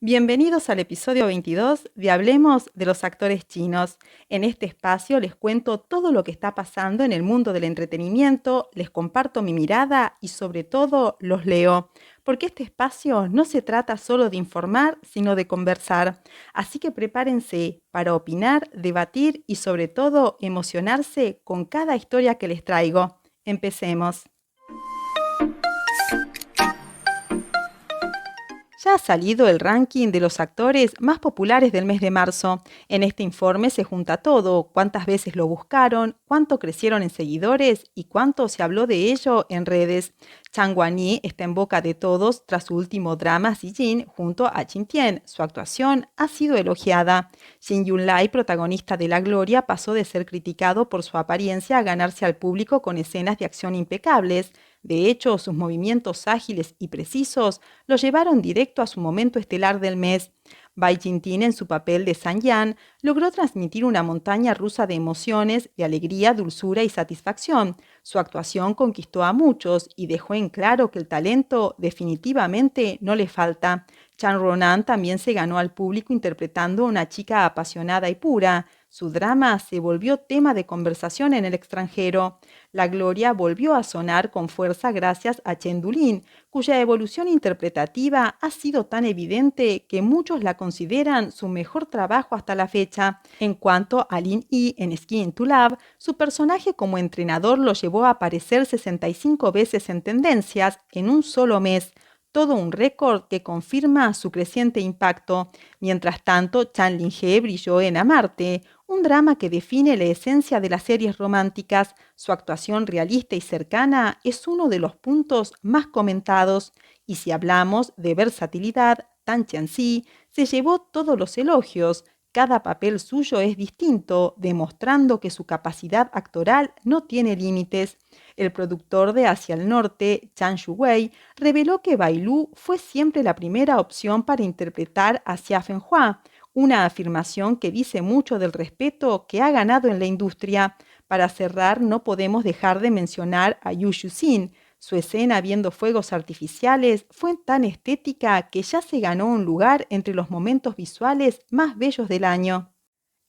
Bienvenidos al episodio 22 de Hablemos de los actores chinos. En este espacio les cuento todo lo que está pasando en el mundo del entretenimiento, les comparto mi mirada y sobre todo los leo, porque este espacio no se trata solo de informar, sino de conversar. Así que prepárense para opinar, debatir y sobre todo emocionarse con cada historia que les traigo. Empecemos. Ya ha salido el ranking de los actores más populares del mes de marzo. En este informe se junta todo: cuántas veces lo buscaron, cuánto crecieron en seguidores y cuánto se habló de ello en redes. Chang Wan-yi está en boca de todos tras su último drama Zijin junto a Jin Tian. Su actuación ha sido elogiada. Shin Yun-lai, protagonista de La Gloria, pasó de ser criticado por su apariencia a ganarse al público con escenas de acción impecables. De hecho, sus movimientos ágiles y precisos lo llevaron directo a su momento estelar del mes. Bai Jin-tin, en su papel de San Yan, logró transmitir una montaña rusa de emociones, de alegría, dulzura y satisfacción. Su actuación conquistó a muchos y dejó en claro que el talento definitivamente no le falta. Chan Ronan también se ganó al público interpretando a una chica apasionada y pura. Su drama se volvió tema de conversación en el extranjero. La Gloria volvió a sonar con fuerza gracias a Chen Dulin, cuya evolución interpretativa ha sido tan evidente que muchos la consideran su mejor trabajo hasta la fecha. En cuanto a Lin Yi en Skin to Love, su personaje como entrenador lo llevó a aparecer 65 veces en tendencias en un solo mes. Todo un récord que confirma su creciente impacto. Mientras tanto, Chan Lin-hye brilló en Amarte, un drama que define la esencia de las series románticas. Su actuación realista y cercana es uno de los puntos más comentados. Y si hablamos de versatilidad, Tan Chen-si se llevó todos los elogios. Cada papel suyo es distinto, demostrando que su capacidad actoral no tiene límites. El productor de Hacia el Norte, Chan Shu-wei, reveló que Bai Lu fue siempre la primera opción para interpretar a Xia Fenhua, una afirmación que dice mucho del respeto que ha ganado en la industria. Para cerrar, no podemos dejar de mencionar a Yu Shu-sin. Su escena viendo fuegos artificiales fue tan estética que ya se ganó un lugar entre los momentos visuales más bellos del año.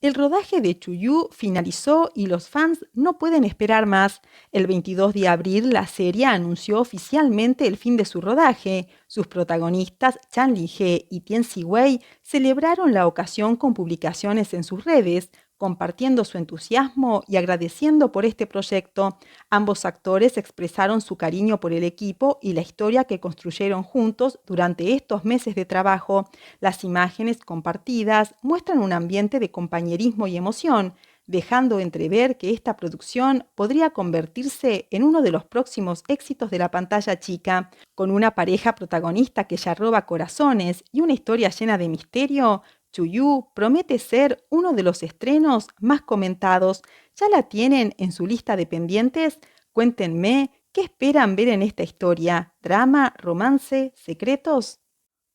El rodaje de Chuyu finalizó y los fans no pueden esperar más. El 22 de abril, la serie anunció oficialmente el fin de su rodaje. Sus protagonistas, Chan Li-hye y Tien Si-wei, celebraron la ocasión con publicaciones en sus redes, compartiendo su entusiasmo y agradeciendo por este proyecto. Ambos actores expresaron su cariño por el equipo y la historia que construyeron juntos durante estos meses de trabajo. Las imágenes compartidas muestran un ambiente de compañerismo y emoción, dejando entrever que esta producción podría convertirse en uno de los próximos éxitos de la pantalla chica. Con una pareja protagonista que ya roba corazones y una historia llena de misterio, Chuyu promete ser uno de los estrenos más comentados. ¿Ya la tienen en su lista de pendientes? Cuéntenme, ¿qué esperan ver en esta historia? ¿Drama, romance, secretos?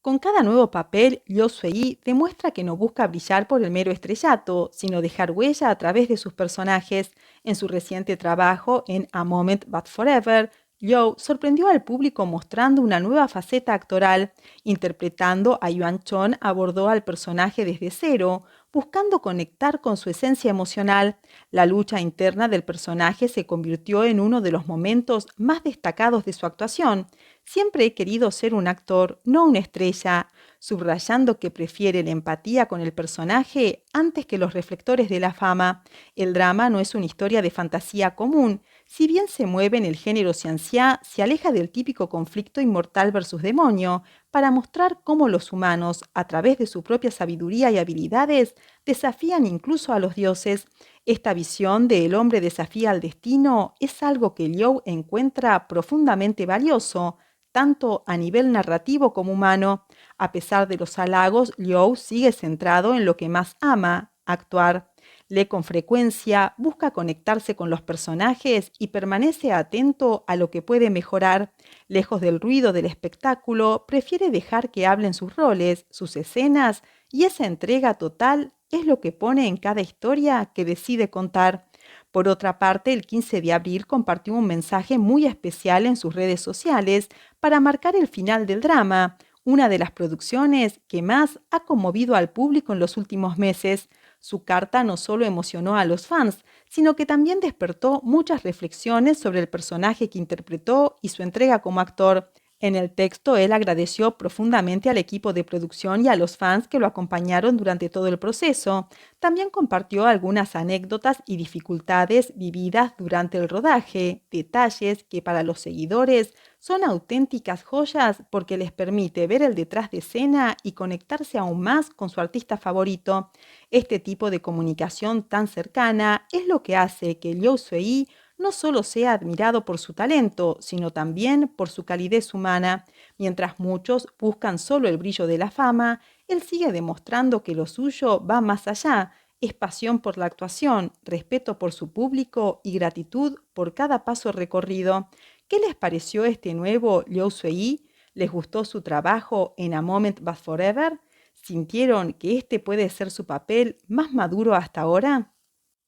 Con cada nuevo papel, Liu Sui demuestra que no busca brillar por el mero estrellato, sino dejar huella a través de sus personajes. En su reciente trabajo en A Moment But Forever, Liu sorprendió al público mostrando una nueva faceta actoral. Interpretando a Yuan Chon, abordó al personaje desde cero, buscando conectar con su esencia emocional. La lucha interna del personaje se convirtió en uno de los momentos más destacados de su actuación. Siempre he querido ser un actor, no una estrella, subrayando que prefiere la empatía con el personaje antes que los reflectores de la fama. El drama no es una historia de fantasía común. Si bien se mueve en el género ciencia, se aleja del típico conflicto inmortal versus demonio, para mostrar cómo los humanos, a través de su propia sabiduría y habilidades, desafían incluso a los dioses. Esta visión de el hombre desafía al destino es algo que Liu encuentra profundamente valioso, tanto a nivel narrativo como humano. A pesar de los halagos, Liu sigue centrado en lo que más ama: actuar. Lee con frecuencia, busca conectarse con los personajes y permanece atento a lo que puede mejorar. Lejos del ruido del espectáculo, prefiere dejar que hablen sus roles, sus escenas, y esa entrega total es lo que pone en cada historia que decide contar. Por otra parte, el 15 de abril compartió un mensaje muy especial en sus redes sociales para marcar el final del drama: una de las producciones que más ha conmovido al público en los últimos meses. Su carta no solo emocionó a los fans, sino que también despertó muchas reflexiones sobre el personaje que interpretó y su entrega como actor. En el texto, él agradeció profundamente al equipo de producción y a los fans que lo acompañaron durante todo el proceso. También compartió algunas anécdotas y dificultades vividas durante el rodaje, detalles que para los seguidores son auténticas joyas porque les permite ver el detrás de escena y conectarse aún más con su artista favorito. Este tipo de comunicación tan cercana es lo que hace que Liu Sui no solo sea admirado por su talento, sino también por su calidez humana. Mientras muchos buscan solo el brillo de la fama, él sigue demostrando que lo suyo va más allá. Es pasión por la actuación, respeto por su público y gratitud por cada paso recorrido. ¿Qué les pareció este nuevo Liu Sui? ¿Les gustó su trabajo en A Moment But Forever? ¿Sintieron que este puede ser su papel más maduro hasta ahora?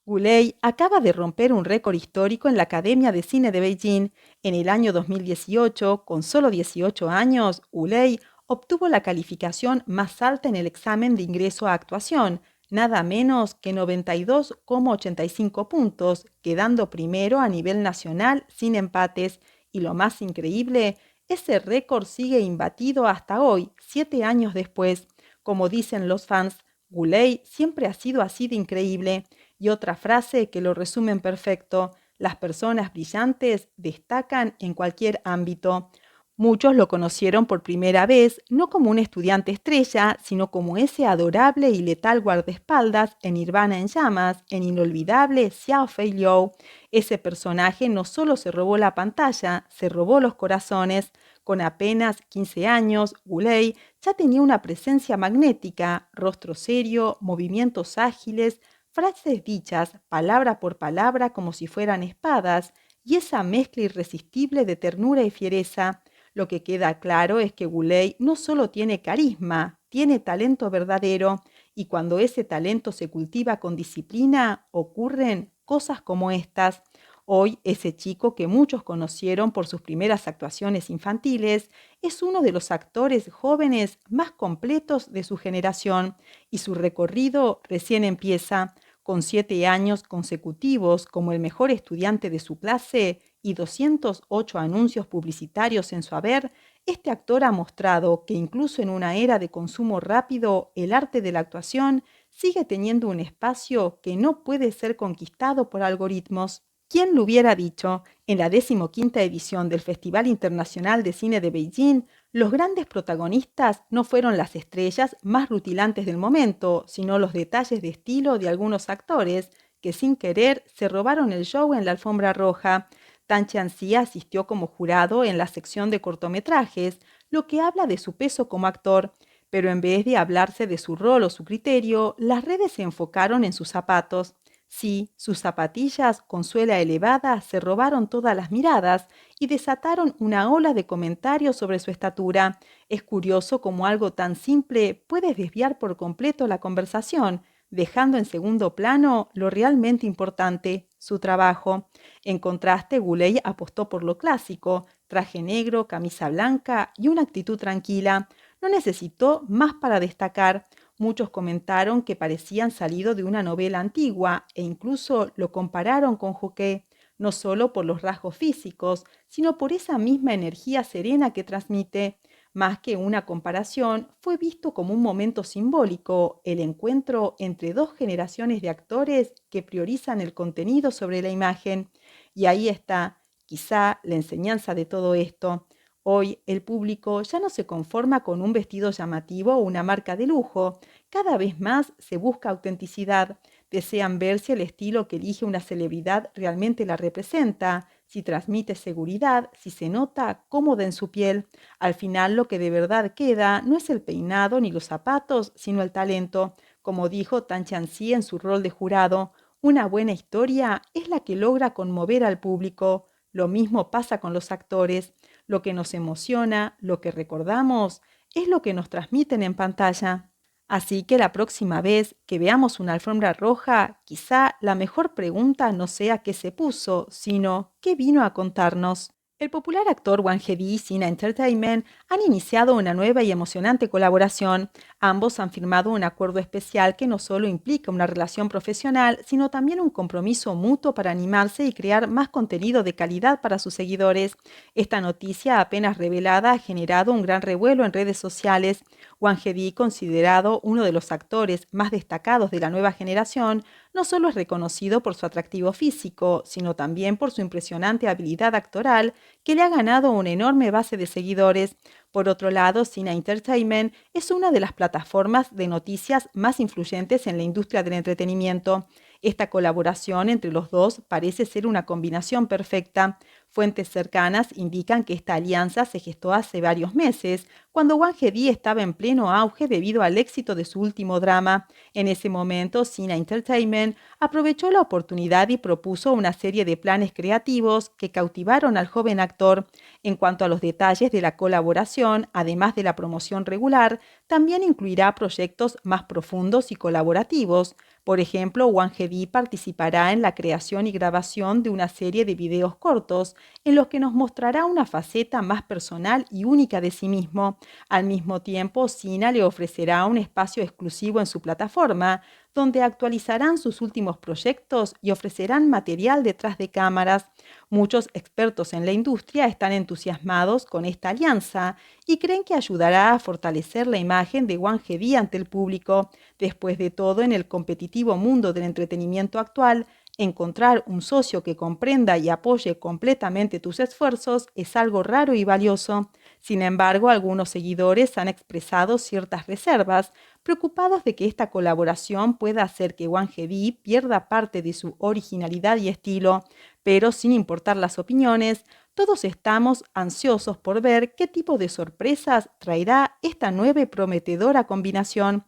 Gulay acaba de romper un récord histórico en la Academia de Cine de Beijing. En el año 2018, con solo 18 años, Gulay obtuvo la calificación más alta en el examen de ingreso a actuación, nada menos que 92,85 puntos, quedando primero a nivel nacional sin empates. Y lo más increíble, ese récord sigue imbatido hasta hoy, 7 años después. Como dicen los fans, Gulay siempre ha sido así de increíble. Y otra frase que lo resumen perfecto: las personas brillantes destacan en cualquier ámbito. Muchos lo conocieron por primera vez no como un estudiante estrella, sino como ese adorable y letal guardaespaldas en Nirvana en llamas, en inolvidable Xiao Fei Liu. Ese personaje no solo se robó la pantalla, se robó los corazones. Con apenas 15 años, Gulay ya tenía una presencia magnética, rostro serio, movimientos ágiles, frases dichas palabra por palabra como si fueran espadas, y esa mezcla irresistible de ternura y fiereza. Lo que queda claro es que Gulay no solo tiene carisma, tiene talento verdadero, y cuando ese talento se cultiva con disciplina, ocurren cosas como estas. Hoy, ese chico que muchos conocieron por sus primeras actuaciones infantiles es uno de los actores jóvenes más completos de su generación, y su recorrido recién empieza. Con 7 años consecutivos como el mejor estudiante de su clase y 208 anuncios publicitarios en su haber, este actor ha mostrado que incluso en una era de consumo rápido, el arte de la actuación sigue teniendo un espacio que no puede ser conquistado por algoritmos. ¿Quién lo hubiera dicho? En la 15ª edición del Festival Internacional de Cine de Beijing, los grandes protagonistas no fueron las estrellas más rutilantes del momento, sino los detalles de estilo de algunos actores que sin querer se robaron el show en la alfombra roja. Tan Chianxi asistió como jurado en la sección de cortometrajes, lo que habla de su peso como actor, pero en vez de hablarse de su rol o su criterio, las redes se enfocaron en sus zapatos. Sí, sus zapatillas con suela elevada se robaron todas las miradas y desataron una ola de comentarios sobre su estatura. Es curioso cómo algo tan simple puede desviar por completo la conversación, dejando en segundo plano lo realmente importante, su trabajo. En contraste, Gulay apostó por lo clásico: traje negro, camisa blanca y una actitud tranquila. No necesitó más para destacar. Muchos comentaron que parecían salido de una novela antigua e incluso lo compararon con Joquet, no solo por los rasgos físicos, sino por esa misma energía serena que transmite. Más que una comparación, fue visto como un momento simbólico, el encuentro entre dos generaciones de actores que priorizan el contenido sobre la imagen. Y ahí está, quizá, la enseñanza de todo esto. Hoy el público ya no se conforma con un vestido llamativo o una marca de lujo. Cada vez más se busca autenticidad. Desean ver si el estilo que elige una celebridad realmente la representa, si transmite seguridad, si se nota cómoda en su piel. Al final lo que de verdad queda no es el peinado ni los zapatos, sino el talento. Como dijo Tan Chianxi en su rol de jurado, una buena historia es la que logra conmover al público. Lo mismo pasa con los actores. Lo que nos emociona, lo que recordamos, es lo que nos transmiten en pantalla. Así que la próxima vez que veamos una alfombra roja, quizá la mejor pregunta no sea qué se puso, sino qué vino a contarnos. El popular actor Wang Hedi y Sina Entertainment han iniciado una nueva y emocionante colaboración. Ambos han firmado un acuerdo especial que no solo implica una relación profesional, sino también un compromiso mutuo para animarse y crear más contenido de calidad para sus seguidores. Esta noticia apenas revelada ha generado un gran revuelo en redes sociales. Wang Hedi, considerado uno de los actores más destacados de la nueva generación, no solo es reconocido por su atractivo físico, sino también por su impresionante habilidad actoral que le ha ganado una enorme base de seguidores. Por otro lado, Sina Entertainment es una de las plataformas de noticias más influyentes en la industria del entretenimiento. Esta colaboración entre los dos parece ser una combinación perfecta. Fuentes cercanas indican que esta alianza se gestó hace varios meses, cuando Wang Hedi estaba en pleno auge debido al éxito de su último drama. En ese momento, Sina Entertainment aprovechó la oportunidad y propuso una serie de planes creativos que cautivaron al joven actor. En cuanto a los detalles de la colaboración, además de la promoción regular, también incluirá proyectos más profundos y colaborativos. Por ejemplo, Wang Hedi participará en la creación y grabación de una serie de videos cortos en los que nos mostrará una faceta más personal y única de sí mismo. Al mismo tiempo, Sina le ofrecerá un espacio exclusivo en su plataforma, donde actualizarán sus últimos proyectos y ofrecerán material detrás de cámaras. Muchos expertos en la industria están entusiasmados con esta alianza y creen que ayudará a fortalecer la imagen de Wang Hedi ante el público. Después de todo, en el competitivo mundo del entretenimiento actual, encontrar un socio que comprenda y apoye completamente tus esfuerzos es algo raro y valioso. Sin embargo, algunos seguidores han expresado ciertas reservas, preocupados de que esta colaboración pueda hacer que Wang Hedi pierda parte de su originalidad y estilo. Pero sin importar las opiniones, todos estamos ansiosos por ver qué tipo de sorpresas traerá esta nueva y prometedora combinación.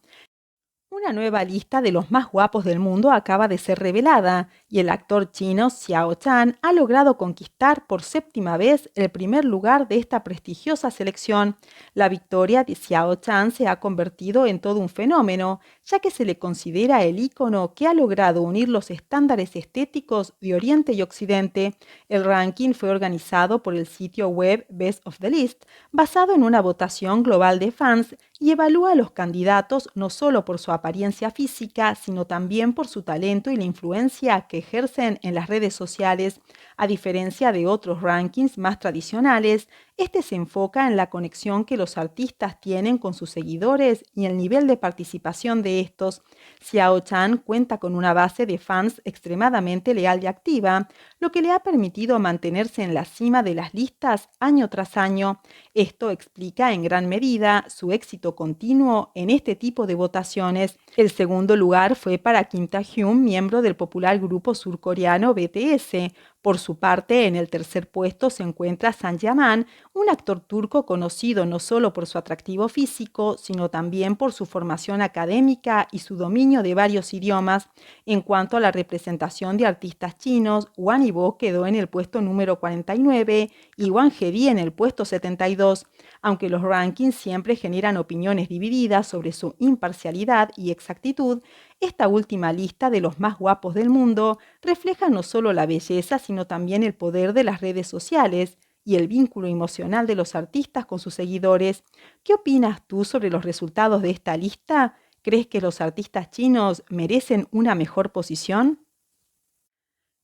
Una nueva lista de los más guapos del mundo acaba de ser revelada y el actor chino Xiao Chan ha logrado conquistar por séptima vez el primer lugar de esta prestigiosa selección. La victoria de Xiao Chan se ha convertido en todo un fenómeno, ya que se le considera el ícono que ha logrado unir los estándares estéticos de Oriente y Occidente. El ranking fue organizado por el sitio web Best of the List, basado en una votación global de fans y evalúa a los candidatos no solo por su apariencia física, sino también por su talento y la influencia que ejercen en las redes sociales. A diferencia de otros rankings más tradicionales, este se enfoca en la conexión que los artistas tienen con sus seguidores y el nivel de participación de estos. Xiao Chan cuenta con una base de fans extremadamente leal y activa, lo que le ha permitido mantenerse en la cima de las listas año tras año. Esto explica en gran medida su éxito continuo en este tipo de votaciones. El segundo lugar fue para Kim Ta-hyun, miembro del popular grupo surcoreano BTS. Por su parte, en el tercer puesto se encuentra San Yaman, un actor turco conocido no solo por su atractivo físico, sino también por su formación académica y su dominio de varios idiomas. En cuanto a la representación de artistas chinos, Wang Yibo quedó en el puesto número 49 y Wang Hedi en el puesto 72. Aunque los rankings siempre generan opiniones divididas sobre su imparcialidad y exactitud, esta última lista de los más guapos del mundo refleja no solo la belleza, sino también el poder de las redes sociales y el vínculo emocional de los artistas con sus seguidores. ¿Qué opinas tú sobre los resultados de esta lista? ¿Crees que los artistas chinos merecen una mejor posición?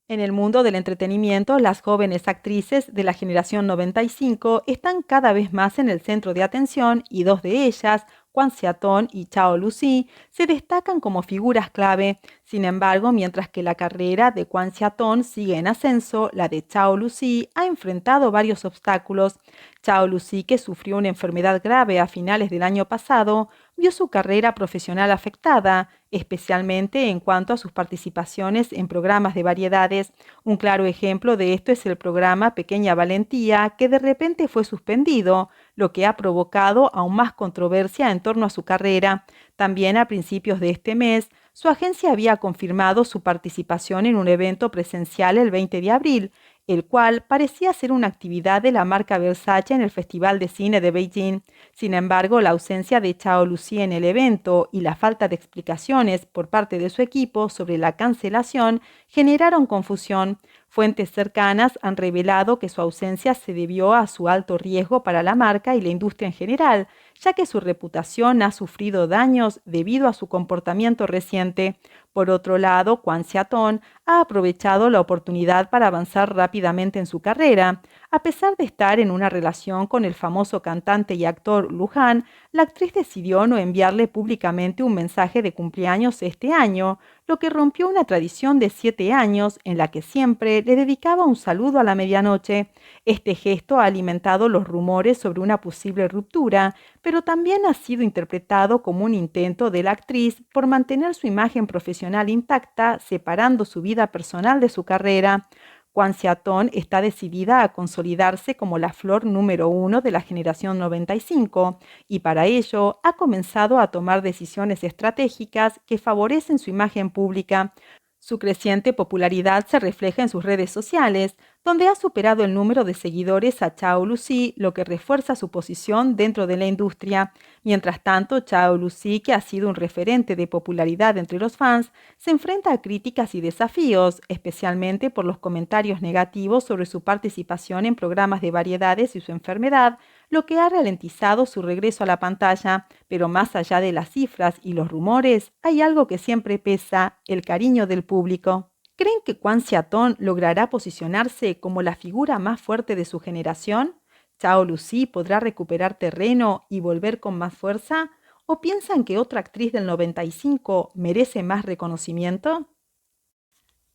En el mundo del entretenimiento, las jóvenes actrices de la generación 95 están cada vez más en el centro de atención y dos de ellas, Kwan Xiaoton y Chao Lucy, se destacan como figuras clave. Sin embargo, mientras que la carrera de Kwan Xiaoton sigue en ascenso, la de Chao Lucy ha enfrentado varios obstáculos. Chao Lucy, que sufrió una enfermedad grave a finales del año pasado, vio su carrera profesional afectada, especialmente en cuanto a sus participaciones en programas de variedades. Un claro ejemplo de esto es el programa Pequeña Valentía, que de repente fue suspendido, lo que ha provocado aún más controversia en torno a su carrera. También a principios de este mes, su agencia había confirmado su participación en un evento presencial el 20 de abril, el cual parecía ser una actividad de la marca Versace en el Festival de Cine de Beijing. Sin embargo, la ausencia de Chao Lucy en el evento y la falta de explicaciones por parte de su equipo sobre la cancelación generaron confusión. Fuentes cercanas han revelado que su ausencia se debió a su alto riesgo para la marca y la industria en general, ya que su reputación ha sufrido daños debido a su comportamiento reciente. Por otro lado, Kwan Xiaotong ha aprovechado la oportunidad para avanzar rápidamente en su carrera. A pesar de estar en una relación con el famoso cantante y actor Lu Han, la actriz decidió no enviarle públicamente un mensaje de cumpleaños este año, lo que rompió una tradición de 7 años en la que siempre le dedicaba un saludo a la medianoche. Este gesto ha alimentado los rumores sobre una posible ruptura, pero también ha sido interpretado como un intento de la actriz por mantener su imagen profesional intacta, separando su vida personal de su carrera. Kwan Xiaotong está decidida a consolidarse como la flor número uno de la generación 95 y para ello ha comenzado a tomar decisiones estratégicas que favorecen su imagen pública. Su creciente popularidad se refleja en sus redes sociales, donde ha superado el número de seguidores a Chao Lucy, lo que refuerza su posición dentro de la industria. Mientras tanto, Chao Lucy, que ha sido un referente de popularidad entre los fans, se enfrenta a críticas y desafíos, especialmente por los comentarios negativos sobre su participación en programas de variedades y su enfermedad, lo que ha ralentizado su regreso a la pantalla. Pero más allá de las cifras y los rumores, hay algo que siempre pesa: el cariño del público. ¿Creen que Kwan Xiaotong logrará posicionarse como la figura más fuerte de su generación? ¿Chao Lucy podrá recuperar terreno y volver con más fuerza? ¿O piensan que otra actriz del 95 merece más reconocimiento?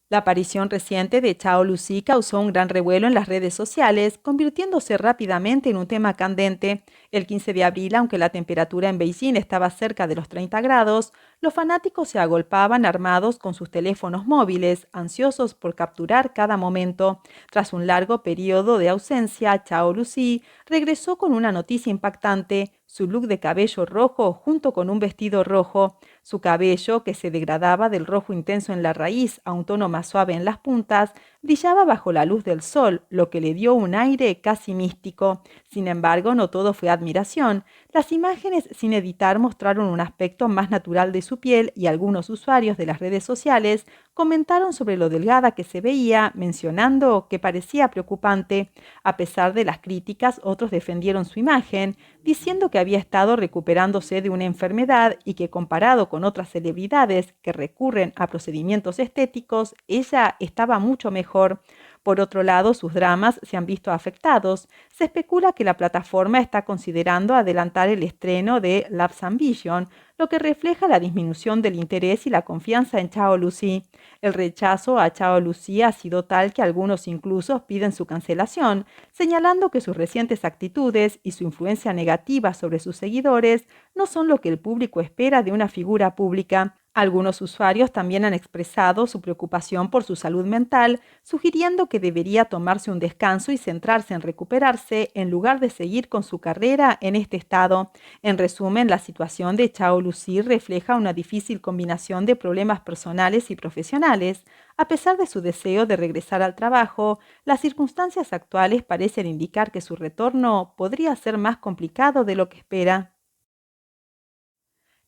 La aparición reciente de Chao Lucy causó un gran revuelo en las redes sociales, convirtiéndose rápidamente en un tema candente. El 15 de abril, aunque la temperatura en Beijing estaba cerca de los 30 grados, los fanáticos se agolpaban armados con sus teléfonos móviles, ansiosos por capturar cada momento. Tras un largo periodo de ausencia, Chao Lucy regresó con una noticia impactante: su look de cabello rojo junto con un vestido rojo. Su cabello, que se degradaba del rojo intenso en la raíz a un tono más suave en las puntas, brillaba bajo la luz del sol, lo que le dio un aire casi místico. Sin embargo, no todo fue admiración. Las imágenes sin editar mostraron un aspecto más natural de su piel y algunos usuarios de las redes sociales comentaron sobre lo delgada que se veía, mencionando que parecía preocupante. A pesar de las críticas, otros defendieron su imagen, diciendo que había estado recuperándose de una enfermedad y que, comparado con otras celebridades que recurren a procedimientos estéticos, ella estaba mucho mejor. Por otro lado, sus dramas se han visto afectados. Se especula que la plataforma está considerando adelantar el estreno de Love's Ambition, lo que refleja la disminución del interés y la confianza en Chao Lucy. El rechazo a Chao Lucy ha sido tal que algunos incluso piden su cancelación, señalando que sus recientes actitudes y su influencia negativa sobre sus seguidores no son lo que el público espera de una figura pública. Algunos usuarios también han expresado su preocupación por su salud mental, sugiriendo que debería tomarse un descanso y centrarse en recuperarse en lugar de seguir con su carrera en este estado. En resumen, la situación de Chao Lucy refleja una difícil combinación de problemas personales y profesionales. A pesar de su deseo de regresar al trabajo, las circunstancias actuales parecen indicar que su retorno podría ser más complicado de lo que espera.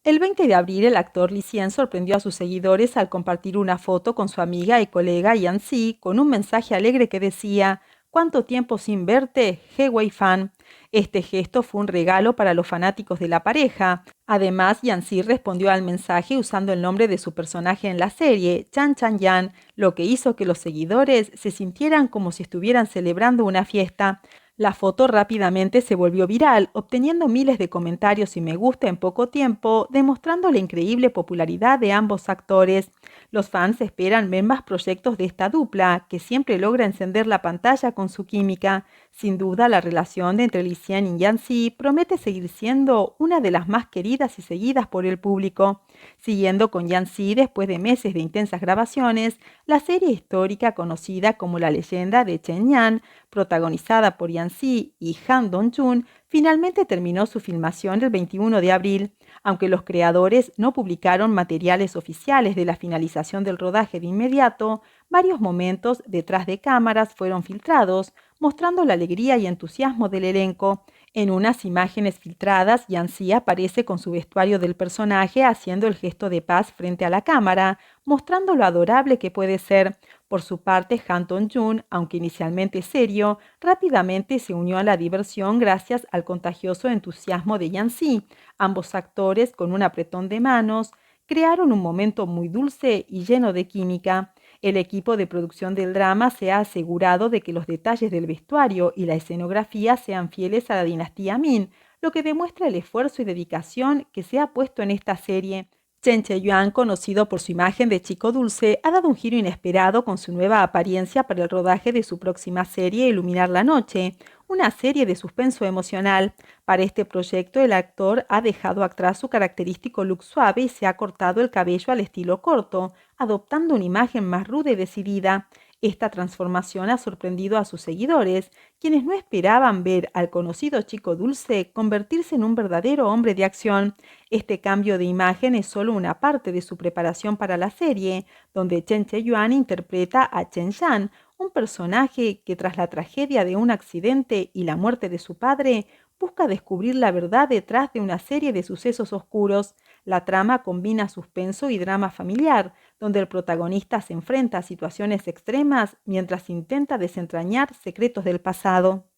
El 20 de abril, el actor Li Xian sorprendió a sus seguidores al compartir una foto con su amiga y colega Yan Xi con un mensaje alegre que decía: «¿Cuánto tiempo sin verte, He Wei Fan?». Este gesto fue un regalo para los fanáticos de la pareja. Además, Yan Xi respondió al mensaje usando el nombre de su personaje en la serie, Chan Chan Yan, lo que hizo que los seguidores se sintieran como si estuvieran celebrando una fiesta. La foto rápidamente se volvió viral, obteniendo miles de comentarios y me gusta en poco tiempo, demostrando la increíble popularidad de ambos actores. Los fans esperan ver más proyectos de esta dupla, que siempre logra encender la pantalla con su química. Sin duda, la relación entre Li Xian y Yan Xi promete seguir siendo una de las más queridas y seguidas por el público. Siguiendo con Yan Xi, después de meses de intensas grabaciones, la serie histórica conocida como La leyenda de Chen Yan, protagonizada por Yan Xi y Han Dong-jun, finalmente terminó su filmación el 21 de abril. Aunque los creadores no publicaron materiales oficiales de la finalización del rodaje de inmediato, varios momentos detrás de cámaras fueron filtrados, mostrando la alegría y entusiasmo del elenco. En unas imágenes filtradas, Yan Xi aparece con su vestuario del personaje haciendo el gesto de paz frente a la cámara, mostrando lo adorable que puede ser. Por su parte, Han Dong-jun, aunque inicialmente serio, rápidamente se unió a la diversión gracias al contagioso entusiasmo de Yancy. Ambos actores, con un apretón de manos, crearon un momento muy dulce y lleno de química. El equipo de producción del drama se ha asegurado de que los detalles del vestuario y la escenografía sean fieles a la dinastía Min, lo que demuestra el esfuerzo y dedicación que se ha puesto en esta serie. Chen Che-yuan, conocido por su imagen de chico dulce, ha dado un giro inesperado con su nueva apariencia para el rodaje de su próxima serie Iluminar la Noche, una serie de suspenso emocional. Para este proyecto, el actor ha dejado atrás su característico look suave y se ha cortado el cabello al estilo corto, adoptando una imagen más ruda y decidida. Esta transformación ha sorprendido a sus seguidores, quienes no esperaban ver al conocido chico dulce convertirse en un verdadero hombre de acción. Este cambio de imagen es solo una parte de su preparación para la serie, donde Chen Che-yuan interpreta a Chen Shan, un personaje que tras la tragedia de un accidente y la muerte de su padre, busca descubrir la verdad detrás de una serie de sucesos oscuros. La trama combina suspenso y drama familiar, donde el protagonista se enfrenta a situaciones extremas mientras intenta desentrañar secretos del pasado.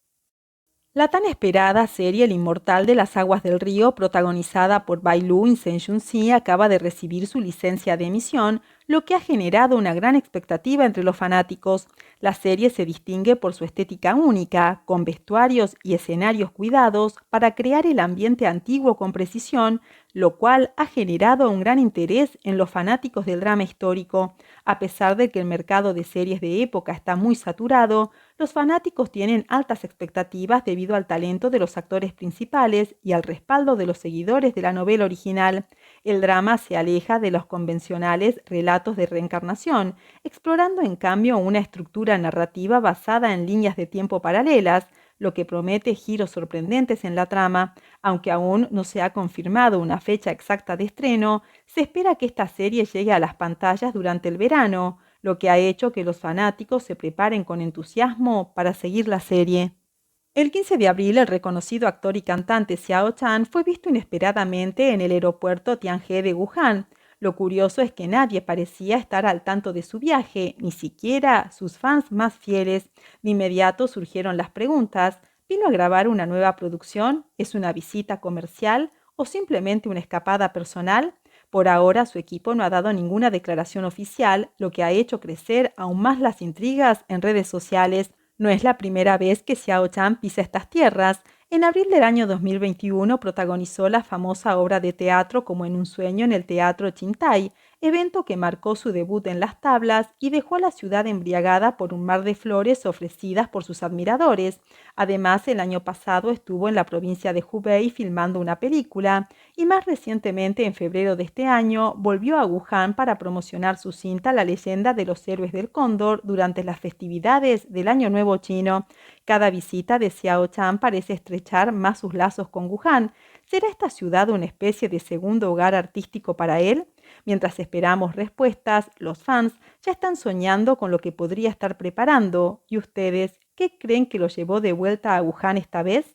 La tan esperada serie El Inmortal de las Aguas del Río, protagonizada por Bai Lu y Shen Yun-si, acaba de recibir su licencia de emisión, lo que ha generado una gran expectativa entre los fanáticos. La serie se distingue por su estética única, con vestuarios y escenarios cuidados para crear el ambiente antiguo con precisión, lo cual ha generado un gran interés en los fanáticos del drama histórico. A pesar de que el mercado de series de época está muy saturado, los fanáticos tienen altas expectativas debido al talento de los actores principales y al respaldo de los seguidores de la novela original. El drama se aleja de los convencionales relatos de reencarnación, explorando en cambio una estructura narrativa basada en líneas de tiempo paralelas, lo que promete giros sorprendentes en la trama. Aunque aún no se ha confirmado una fecha exacta de estreno, se espera que esta serie llegue a las pantallas durante el verano, lo que ha hecho que los fanáticos se preparen con entusiasmo para seguir la serie. El 15 de abril, el reconocido actor y cantante Xiao Chan fue visto inesperadamente en el aeropuerto Tianhe de Wuhan. Lo curioso es que nadie parecía estar al tanto de su viaje, ni siquiera sus fans más fieles. De inmediato surgieron las preguntas: ¿vino a grabar una nueva producción? ¿Es una visita comercial? ¿O simplemente una escapada personal? Por ahora, su equipo no ha dado ninguna declaración oficial, lo que ha hecho crecer aún más las intrigas en redes sociales. No es la primera vez que Xiao Chan pisa estas tierras. En abril del año 2021 protagonizó la famosa obra de teatro Como en un sueño en el Teatro Chintai, evento que marcó su debut en las tablas y dejó a la ciudad embriagada por un mar de flores ofrecidas por sus admiradores. Además, el año pasado estuvo en la provincia de Hubei filmando una película y más recientemente, en febrero de este año, volvió a Wuhan para promocionar su cinta La leyenda de los héroes del Cóndor durante las festividades del Año Nuevo Chino. Cada visita de Xiao Chan parece estrechar más sus lazos con Wuhan. ¿Será esta ciudad una especie de segundo hogar artístico para él? Mientras esperamos respuestas, los fans ya están soñando con lo que podría estar preparando. ¿Y ustedes qué creen que lo llevó de vuelta a Wuhan esta vez?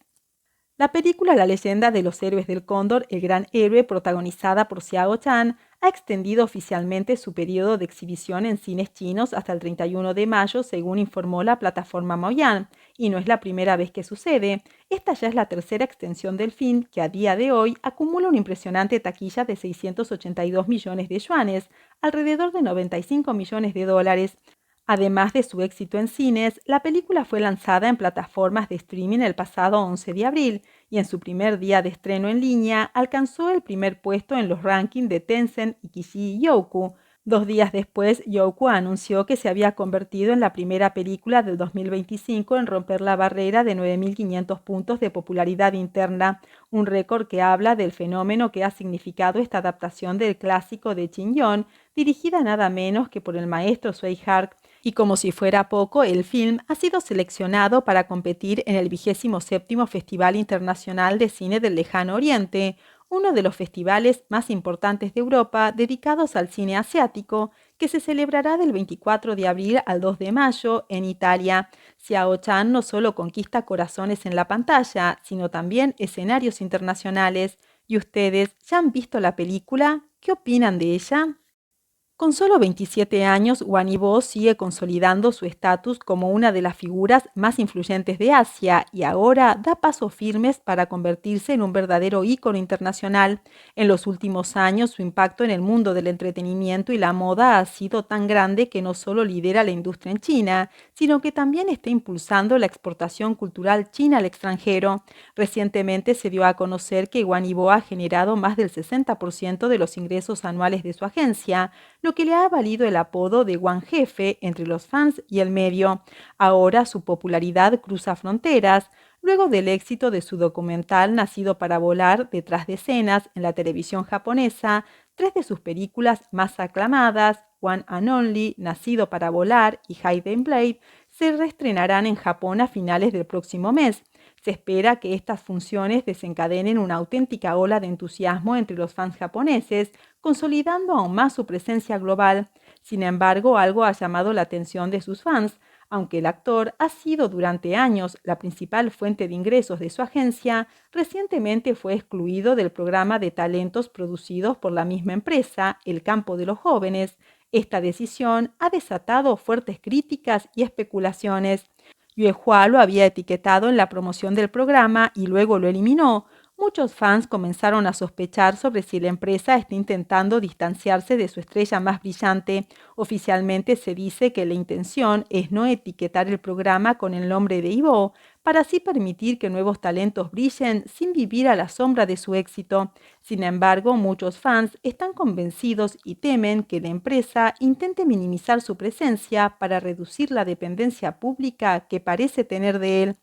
La película La leyenda de los héroes del Cóndor, el gran héroe, protagonizada por Xiao Chan, ha extendido oficialmente su periodo de exhibición en cines chinos hasta el 31 de mayo, según informó la plataforma Maoyan. Y no es la primera vez que sucede. Esta ya es la tercera extensión del film, que a día de hoy acumula una impresionante taquilla de 682 millones de yuanes, alrededor de 95 millones de dólares. Además de su éxito en cines, la película fue lanzada en plataformas de streaming el pasado 11 de abril y en su primer día de estreno en línea alcanzó el primer puesto en los rankings de Tencent y Qixi Youku. 2 días después, Youku anunció que se había convertido en la primera película del 2025 en romper la barrera de 9.500 puntos de popularidad interna, un récord que habla del fenómeno que ha significado esta adaptación del clásico de Qin Yon, dirigida nada menos que por el maestro Tsui Hark. Y como si fuera poco, el film ha sido seleccionado para competir en el 27º Festival Internacional de Cine del Lejano Oriente, uno de los festivales más importantes de Europa dedicados al cine asiático, que se celebrará del 24 de abril al 2 de mayo en Italia. Xiao Chan no solo conquista corazones en la pantalla, sino también escenarios internacionales. ¿Y ustedes ya han visto la película? ¿Qué opinan de ella? Con solo 27 años, Wang Yibo sigue consolidando su estatus como una de las figuras más influyentes de Asia y ahora da pasos firmes para convertirse en un verdadero ícono internacional. En los últimos años, su impacto en el mundo del entretenimiento y la moda ha sido tan grande que no solo lidera la industria en China, sino que también está impulsando la exportación cultural china al extranjero. Recientemente se dio a conocer que Wang Yibo ha generado más del 60% de los ingresos anuales de su agencia, lo que le ha valido el apodo de Wang Jefe entre los fans y el medio. Ahora su popularidad cruza fronteras. Luego del éxito de su documental Nacido para volar detrás de escenas en la televisión japonesa, tres de sus películas más aclamadas, One and Only, Nacido para volar y Hidden Blade, se reestrenarán en Japón a finales del próximo mes. Se espera que estas funciones desencadenen una auténtica ola de entusiasmo entre los fans japoneses, consolidando aún más su presencia global. Sin embargo, algo ha llamado la atención de sus fans. Aunque el actor ha sido durante años la principal fuente de ingresos de su agencia, recientemente fue excluido del programa de talentos producidos por la misma empresa, El Campo de los Jóvenes. Esta decisión ha desatado fuertes críticas y especulaciones. Yuehua lo había etiquetado en la promoción del programa y luego lo eliminó. Muchos fans comenzaron a sospechar sobre si la empresa está intentando distanciarse de su estrella más brillante. Oficialmente se dice que la intención es no etiquetar el programa con el nombre de Ivo, para así permitir que nuevos talentos brillen sin vivir a la sombra de su éxito. Sin embargo, muchos fans están convencidos y temen que la empresa intente minimizar su presencia para reducir la dependencia pública que parece tener de él.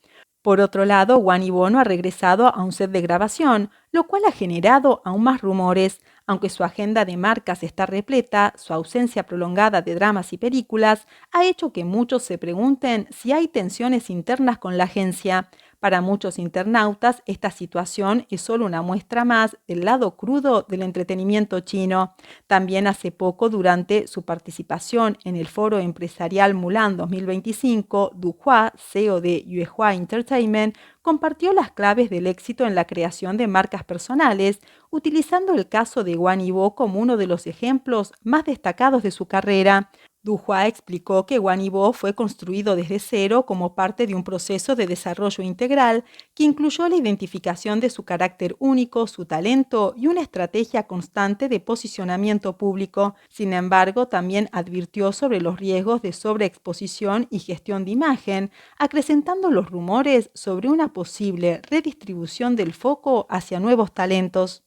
Por otro lado, Wang Yibo no ha regresado a un set de grabación, lo cual ha generado aún más rumores. Aunque su agenda de marcas está repleta, su ausencia prolongada de dramas y películas ha hecho que muchos se pregunten si hay tensiones internas con la agencia. Para muchos internautas, esta situación es solo una muestra más del lado crudo del entretenimiento chino. También hace poco, durante su participación en el foro empresarial Mulan 2025, Du Hua, CEO de Yuehua Entertainment, compartió las claves del éxito en la creación de marcas personales, utilizando el caso de Wang Yibo como uno de los ejemplos más destacados de su carrera. Du Hua explicó que Wang Yibo fue construido desde cero como parte de un proceso de desarrollo integral que incluyó la identificación de su carácter único, su talento y una estrategia constante de posicionamiento público. Sin embargo, también advirtió sobre los riesgos de sobreexposición y gestión de imagen, acrecentando los rumores sobre una posible redistribución del foco hacia nuevos talentos.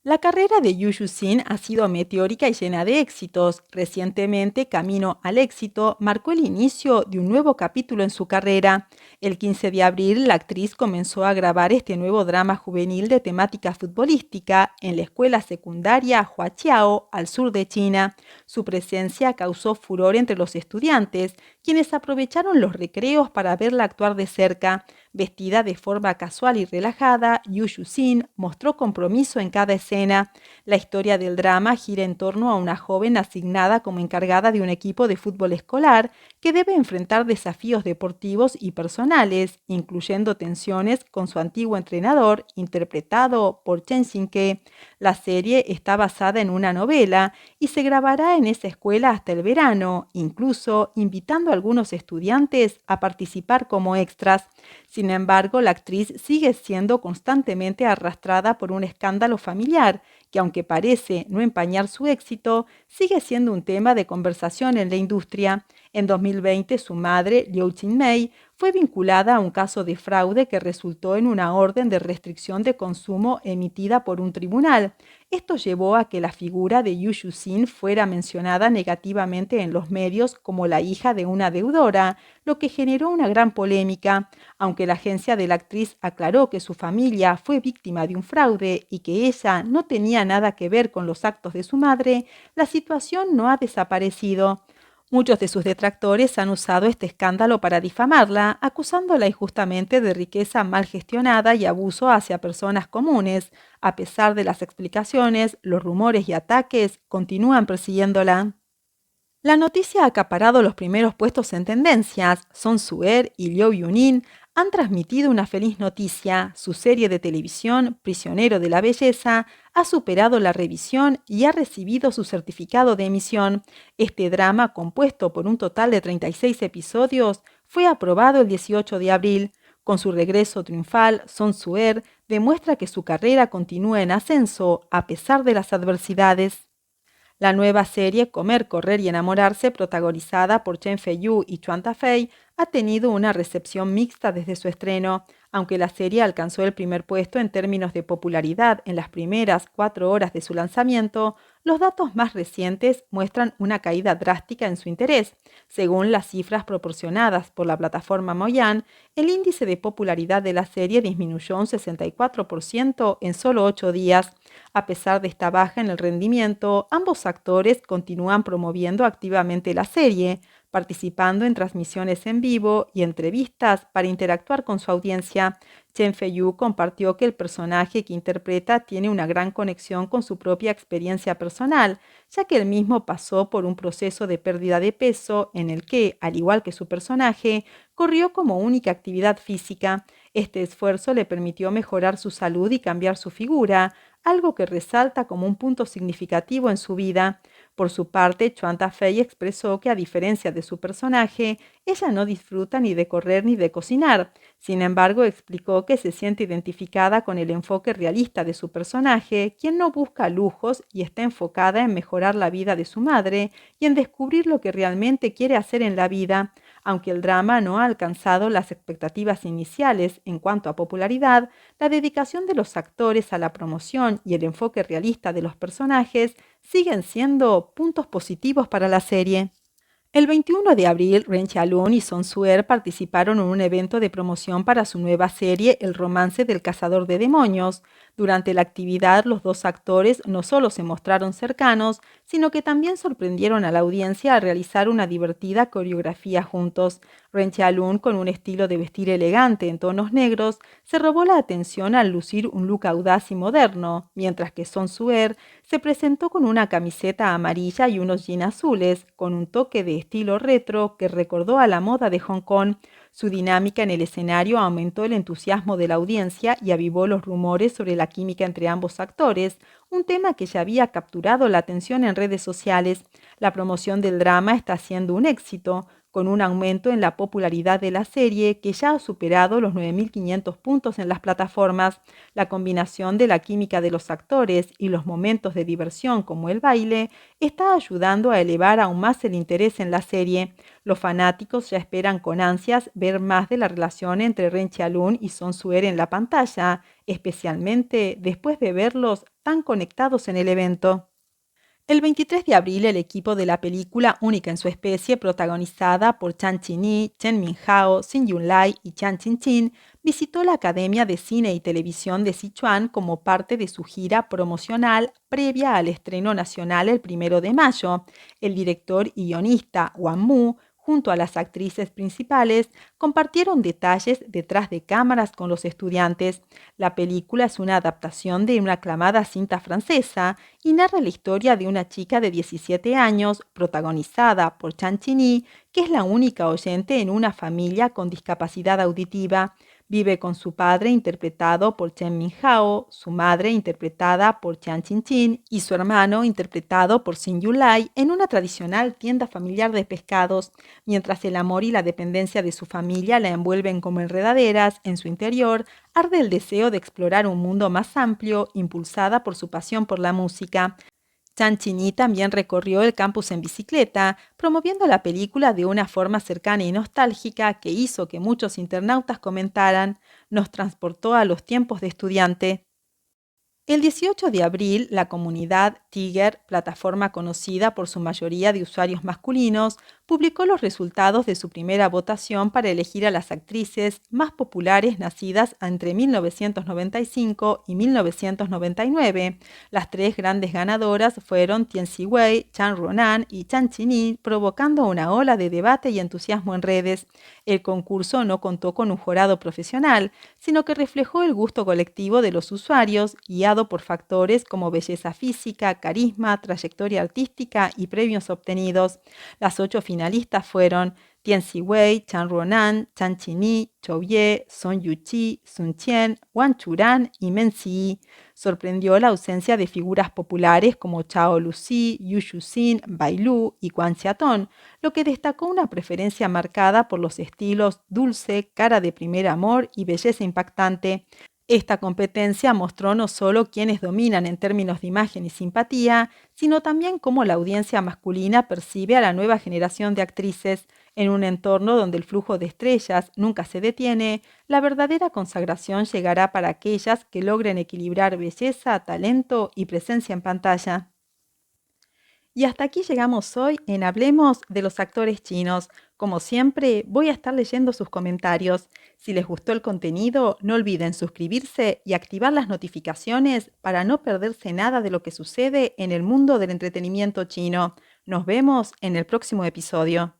La carrera de Yu Yuxin ha sido meteórica y llena de éxitos. Recientemente, Camino al éxito marcó el inicio de un nuevo capítulo en su carrera. El 15 de abril, la actriz comenzó a grabar este nuevo drama juvenil de temática futbolística en la escuela secundaria Huaqiao, al sur de China. Su presencia causó furor entre los estudiantes, quienes aprovecharon los recreos para verla actuar de cerca. Vestida de forma casual y relajada, Yu Yuxin mostró compromiso en cada escena. La historia del drama gira en torno a una joven asignada como encargada de un equipo de fútbol escolar que debe enfrentar desafíos deportivos y personales, incluyendo tensiones con su antiguo entrenador, interpretado por Chen Xinke. La serie está basada en una novela y se grabará en esa escuela hasta el verano, incluso invitando a algunos estudiantes a participar como extras. Sin embargo, la actriz sigue siendo constantemente arrastrada por un escándalo familiar que, aunque parece no empañar su éxito, sigue siendo un tema de conversación en la industria. En 2020, su madre, Liu Qinmei, fue vinculada a un caso de fraude que resultó en una orden de restricción de consumo emitida por un tribunal. Esto llevó a que la figura de Yu Yuxin fuera mencionada negativamente en los medios como la hija de una deudora, lo que generó una gran polémica. Aunque la agencia de la actriz aclaró que su familia fue víctima de un fraude y que ella no tenía nada que ver con los actos de su madre, la situación no ha desaparecido. Muchos de sus detractores han usado este escándalo para difamarla, acusándola injustamente de riqueza mal gestionada y abuso hacia personas comunes. A pesar de las explicaciones, los rumores y ataques continúan persiguiéndola. La noticia ha acaparado los primeros puestos en tendencias. Son Suer y Liu Yunin han transmitido una feliz noticia. Su serie de televisión, Prisionero de la Belleza, ha superado la revisión y ha recibido su certificado de emisión. Este drama, compuesto por un total de 36 episodios, fue aprobado el 18 de abril. Con su regreso triunfal, Son Suer demuestra que su carrera continúa en ascenso a pesar de las adversidades. La nueva serie Comer, Correr y Enamorarse, protagonizada por Chen Fei-yu y Chuan Ta-fei, ha tenido una recepción mixta desde su estreno. Aunque la serie alcanzó el primer puesto en términos de popularidad en las primeras 4 horas de su lanzamiento, los datos más recientes muestran una caída drástica en su interés. Según las cifras proporcionadas por la plataforma Moyan, el índice de popularidad de la serie disminuyó un 64% en solo 8 días. A pesar de esta baja en el rendimiento, ambos actores continúan promoviendo activamente la serie, participando en transmisiones en vivo y entrevistas para interactuar con su audiencia. Chen Fei-yu compartió que el personaje que interpreta tiene una gran conexión con su propia experiencia personal, ya que él mismo pasó por un proceso de pérdida de peso en el que, al igual que su personaje, corrió como única actividad física. Este esfuerzo le permitió mejorar su salud y cambiar su figura, algo que resalta como un punto significativo en su vida. Por su parte, Chuan Ta-fei expresó que, a diferencia de su personaje, ella no disfruta ni de correr ni de cocinar. Sin embargo, explicó que se siente identificada con el enfoque realista de su personaje, quien no busca lujos y está enfocada en mejorar la vida de su madre y en descubrir lo que realmente quiere hacer en la vida. Aunque el drama no ha alcanzado las expectativas iniciales en cuanto a popularidad, la dedicación de los actores a la promoción y el enfoque realista de los personajes siguen siendo puntos positivos para la serie. El 21 de abril, Ren Xiaolun y Son Suer participaron en un evento de promoción para su nueva serie El romance del cazador de demonios. Durante la actividad, los dos actores no solo se mostraron cercanos, sino que también sorprendieron a la audiencia al realizar una divertida coreografía juntos. Ren Xiaolun, con un estilo de vestir elegante en tonos negros, se robó la atención al lucir un look audaz y moderno, mientras que Son Suer se presentó con una camiseta amarilla y unos jeans azules, con un toque de estilo retro que recordó a la moda de Hong Kong. Su dinámica en el escenario aumentó el entusiasmo de la audiencia y avivó los rumores sobre la química entre ambos actores, un tema que ya había capturado la atención en redes sociales. La promoción del drama está siendo un éxito, con un aumento en la popularidad de la serie que ya ha superado los 9.500 puntos en las plataformas. La combinación de la química de los actores y los momentos de diversión como el baile está ayudando a elevar aún más el interés en la serie. Los fanáticos ya esperan con ansias ver más de la relación entre Ren Xiaolun y Son Suer en la pantalla, especialmente después de verlos tan conectados en el evento. El 23 de abril, el equipo de la película Única en su especie, protagonizada por Chan Chin-yi, Chen Min-hao, Xin Yun-lai y Chan Chin-chin, visitó la Academia de Cine y Televisión de Sichuan como parte de su gira promocional previa al estreno nacional el 1 de mayo. El director y guionista Wang Mu, junto a las actrices principales, compartieron detalles detrás de cámaras con los estudiantes. La película es una adaptación de una aclamada cinta francesa y narra la historia de una chica de 17 años, protagonizada por Chan Chin-yi, que es la única oyente en una familia con discapacidad auditiva. Vive con su padre, interpretado por Chen Min-hao, su madre, interpretada por Chan Chin-chin, y su hermano, interpretado por Xin Yulai, en una tradicional tienda familiar de pescados. Mientras el amor y la dependencia de su familia la envuelven como enredaderas, en su interior arde el deseo de explorar un mundo más amplio, impulsada por su pasión por la música. Chan Chin-yi también recorrió el campus en bicicleta, promoviendo la película de una forma cercana y nostálgica que hizo que muchos internautas comentaran: «Nos transportó a los tiempos de estudiante». El 18 de abril, la comunidad Tiger, plataforma conocida por su mayoría de usuarios masculinos, publicó los resultados de su primera votación para elegir a las actrices más populares nacidas entre 1995 y 1999. Las tres grandes ganadoras fueron Tien Si-wei, Chan Ronan y Chan Chin-yi, provocando una ola de debate y entusiasmo en redes. El concurso no contó con un jurado profesional, sino que reflejó el gusto colectivo de los usuarios, guiado por factores como belleza física, carisma, trayectoria artística y premios obtenidos. Las 8 finalistas fueron Tian Ziwei, Chan Ruonan, Chan Chini, Chou Ye, Song Yuqi, Sun Qian, Wang Churan y Men Ziyi. Sorprendió la ausencia de figuras populares como Chao Luxi, Yu Yuxin, Bai Lu y Guan Xiaotong, lo que destacó una preferencia marcada por los estilos dulce, cara de primer amor y belleza impactante. Esta competencia mostró no solo quiénes dominan en términos de imagen y simpatía, sino también cómo la audiencia masculina percibe a la nueva generación de actrices. En un entorno donde el flujo de estrellas nunca se detiene, la verdadera consagración llegará para aquellas que logren equilibrar belleza, talento y presencia en pantalla. Y hasta aquí llegamos hoy en Hablemos de los actores chinos. Como siempre, voy a estar leyendo sus comentarios. Si les gustó el contenido, no olviden suscribirse y activar las notificaciones para no perderse nada de lo que sucede en el mundo del entretenimiento chino. Nos vemos en el próximo episodio.